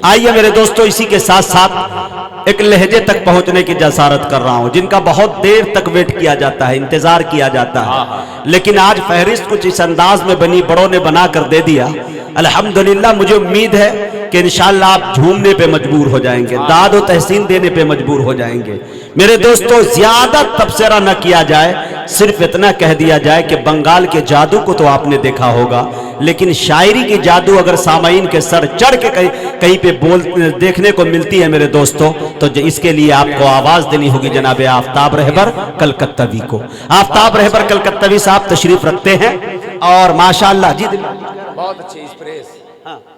آئیے میرے دوستو، اسی کے ساتھ ساتھ ایک لہجے تک پہنچنے کی جسارت کر رہا ہوں جن کا بہت دیر تک ویٹ کیا جاتا ہے، انتظار کیا جاتا ہے، لیکن آج فہرست کچھ اس انداز میں بنی بڑوں نے بنا کر دے دیا۔ الحمدللہ مجھے امید ہے کہ انشاءاللہ آپ جھومنے پہ مجبور ہو جائیں گے، داد و تحسین دینے پہ مجبور ہو جائیں گے۔ میرے دوستو، زیادہ تبصرہ نہ کیا جائے، صرف اتنا کہہ دیا جائے کہ بنگال کے جادو کو تو آپ نے دیکھا ہوگا، لیکن شاعری کی جادو اگر سامعین کے سر چڑھ کے کہیں پہ دیکھنے کو ملتی ہے میرے دوستو، تو اس کے لیے آپ کو آواز دینی ہوگی جناب آفتاب رہبر کلکتوی کو۔ آفتاب رہبر کلکتوی صاحب تشریف رکھتے ہیں اور ماشاءاللہ جی بہت اچھے اسپریس،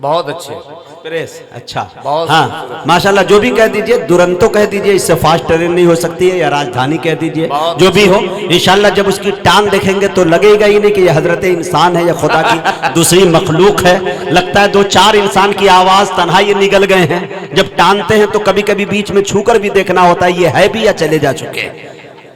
بہت اچھے پریس، اچھا ہاں ماشاءاللہ، جو بھی کہہ دیجئے، دورنتو کہہ دیجئے، اس سے فاسٹ ٹرین نہیں ہو سکتی ہے، یا راجدھانی کہہ دیجئے، جو بھی ہو انشاءاللہ جب اس کی ٹانگ دیکھیں گے تو لگے گا ہی نہیں کہ یہ حضرت انسان ہے یا خدا کی دوسری مخلوق ہے۔ لگتا ہے دو چار انسان کی آواز تنہا یہ نگل گئے ہیں، جب ٹانگتے ہیں تو کبھی کبھی بیچ میں چھو کر بھی دیکھنا ہوتا ہے یہ ہے بھی یا چلے جا چکے ہیں،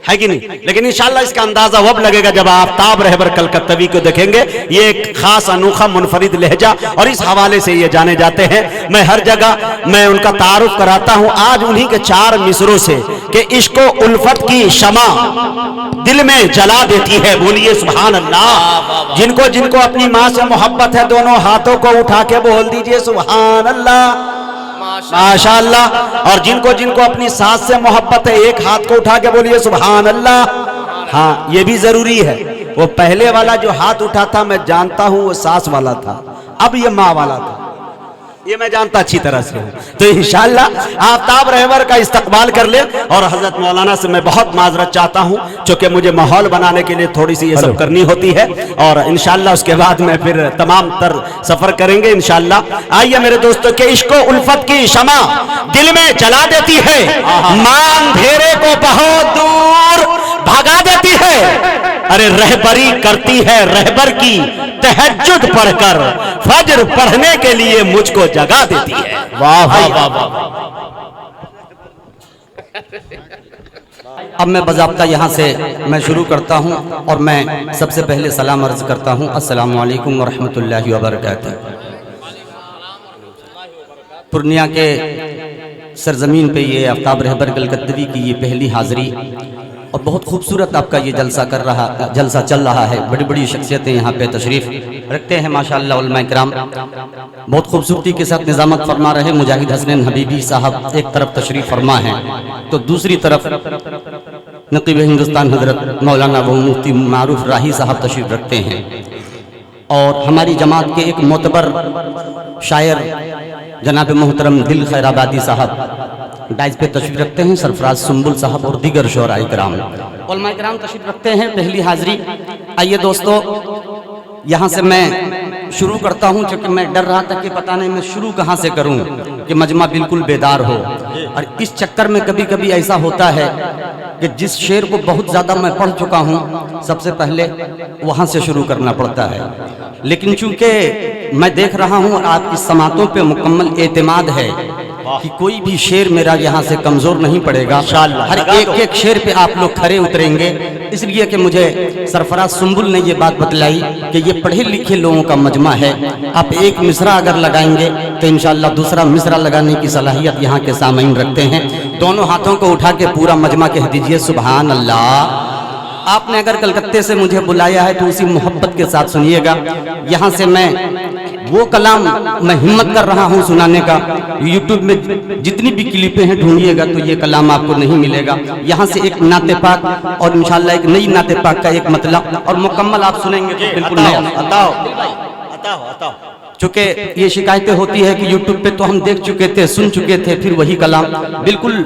ہے کہ نہیں؟ لیکن انشاءاللہ اس کا اندازہ وب لگے گا جب آفتاب رہبر کلکتوی کو دیکھیں گے۔ یہ ایک خاص انوکھا منفرد لہجہ اور اس حوالے سے یہ جانے جاتے ہیں۔ میں ہر جگہ میں ان کا تعارف کراتا ہوں آج انہی کے 4 مصروں سے کہ عشق و الفت کی شمع دل میں جلا دیتی ہے، بولیے سبحان اللہ۔ جن کو اپنی ماں سے محبت ہے دونوں ہاتھوں کو اٹھا کے بول دیجئے سبحان اللہ، ماشاءاللہ۔ اور جن کو اپنی ساس سے محبت ہے ایک ہاتھ کو اٹھا کے بولیے سبحان اللہ۔ ہاں یہ بھی ضروری ہے، وہ پہلے والا جو ہاتھ اٹھا تھا میں جانتا ہوں وہ ساس والا تھا، اب یہ ماں والا تھا، یہ میں جانتا اچھی طرح سے ہوں۔ تو انشاءاللہ آفتاب رہبر کا استقبال کر لیں، اور حضرت مولانا سے میں بہت معذرت چاہتا ہوں چونکہ مجھے ماحول بنانے کے لیے تھوڑی سی یہ سب کرنی ہوتی ہے، اور انشاءاللہ اس کے بعد میں پھر تمام تر سفر کریں گے انشاءاللہ۔ آئیے میرے دوستو کہ عشق و الفت کی شمع دل میں جلا دیتی ہے، ماں اندھیرے کو بہت دور بھگا دیتی ہے، ارے رہبری کرتی ہے رہبر کی تہجد پڑھ کر، فجر پڑھنے کے لیے مجھ کو جگا دیتی ہے۔ واہ واہ واہ واہ۔ اب میں باضابطہ یہاں سے میں شروع کرتا ہوں، اور میں سب سے پہلے سلام عرض کرتا ہوں، السلام علیکم ورحمۃ اللہ وبرکاتہ۔ پورنیہ کے سرزمین پہ یہ آفتاب رہبر کلکتوی کی یہ پہلی حاضری، اور بہت خوبصورت آپ کا یہ جلسہ چل رہا ہے۔ بڑی بڑی شخصیتیں یہاں پہ تشریف رکھتے ہیں ماشاءاللہ، علماء کرام بہت خوبصورتی کے ساتھ نظامت فرما رہے۔ مجاہد حسنین حبیبی صاحب ایک طرف تشریف فرما ہیں، تو دوسری طرف نقیب ہندوستان حضرت مولانا و مفتی معروف راہی صاحب تشریف رکھتے ہیں، اور ہماری جماعت کے ایک معتبر شاعر جناب محترم دل خیر آبادی صاحب ڈائز پہ تشریف رکھتے ہیں، سرفراز سنبل صاحب اور دیگر شعراء کرام، علماء کرام تشریف رکھتے ہیں۔ پہلی حاضری، آئیے دوستو یہاں سے میں شروع کرتا ہوں، چونکہ میں ڈر رہا تھا کہ پتہ نہیں میں شروع کہاں سے کروں کہ مجمع بالکل بیدار ہو، اور اس چکر میں کبھی کبھی ایسا ہوتا ہے کہ جس شعر کو بہت زیادہ میں پڑھ چکا ہوں سب سے پہلے وہاں سے شروع کرنا پڑتا ہے، لیکن چونکہ میں دیکھ رہا ہوں اور آپ کی سماعتوں پہ مکمل اعتماد ہے کہ کوئی بھی شعر میرا یہاں سے کمزور نہیں پڑے گا، ہر ایک شعر پہ آپ لوگ کھرے اتریں گے، اس لیے کہ مجھے سرفراز سنبل نے یہ بات بتلائی کہ یہ پڑھے لکھے لوگوں کا مجمع ہے، آپ ایک مصرع اگر لگائیں گے تو انشاءاللہ دوسرا مصرع لگانے کی صلاحیت یہاں کے سامعین رکھتے ہیں۔ دونوں ہاتھوں کو اٹھا کے پورا مجمع کہہ دیجئے سبحان اللہ۔ آپ نے اگر کلکتے سے مجھے بلایا ہے تو اسی محبت کے ساتھ سنیے گا۔ یہاں سے میں وہ کلام میں ہمت کر رہا ہوں سنانے کا، یوٹیوب میں جتنی بھی کلپیں ہیں ڈھونڈیے گا تو یہ کلام آپ کو نہیں ملے گا۔ یہاں سے ایک نعت پاک اور انشاءاللہ ایک نئی نعت پاک کا ایک مطلب اور مکمل آپ سنیں گے تو بالکل نیا۔ چونکہ یہ شکایتیں ہوتی ہے کہ یوٹیوب پہ تو ہم دیکھ چکے تھے، سن چکے تھے، پھر وہی کلام، بالکل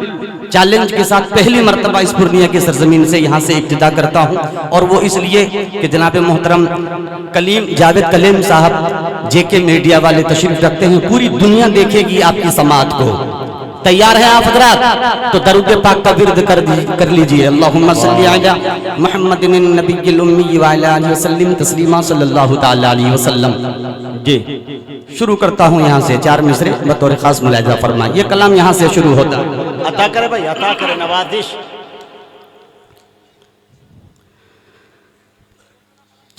چیلنج کے ساتھ پہلی مرتبہ اس پورنیہ کی سرزمین سے یہاں سے ابتدا کرتا ہوں، اور وہ اس لیے کہ جناب محترم کلیم جاوید کلیم صاحب جے کے میڈیا والے تشریف رکھتے ہیں، پوری دنیا دیکھے گی آپ کی سماعت کو۔ تیار ہیں آپ حضرات؟ تو درود پاک کا ورد کر لیجئے، اللہم صلی علی محمد النبی الامی وعلی آلہ وسلم تسلیما صلی اللہ تعالی علیہ وسلم۔ جی شروع کرتا ہوں یہاں سے 4 مصرے بطور خاص ملاحظہ فرمائیں، یہ کلام یہاں سے شروع ہوتا ہے۔ عطا کرے بھائی، عطا کرے، نوازش۔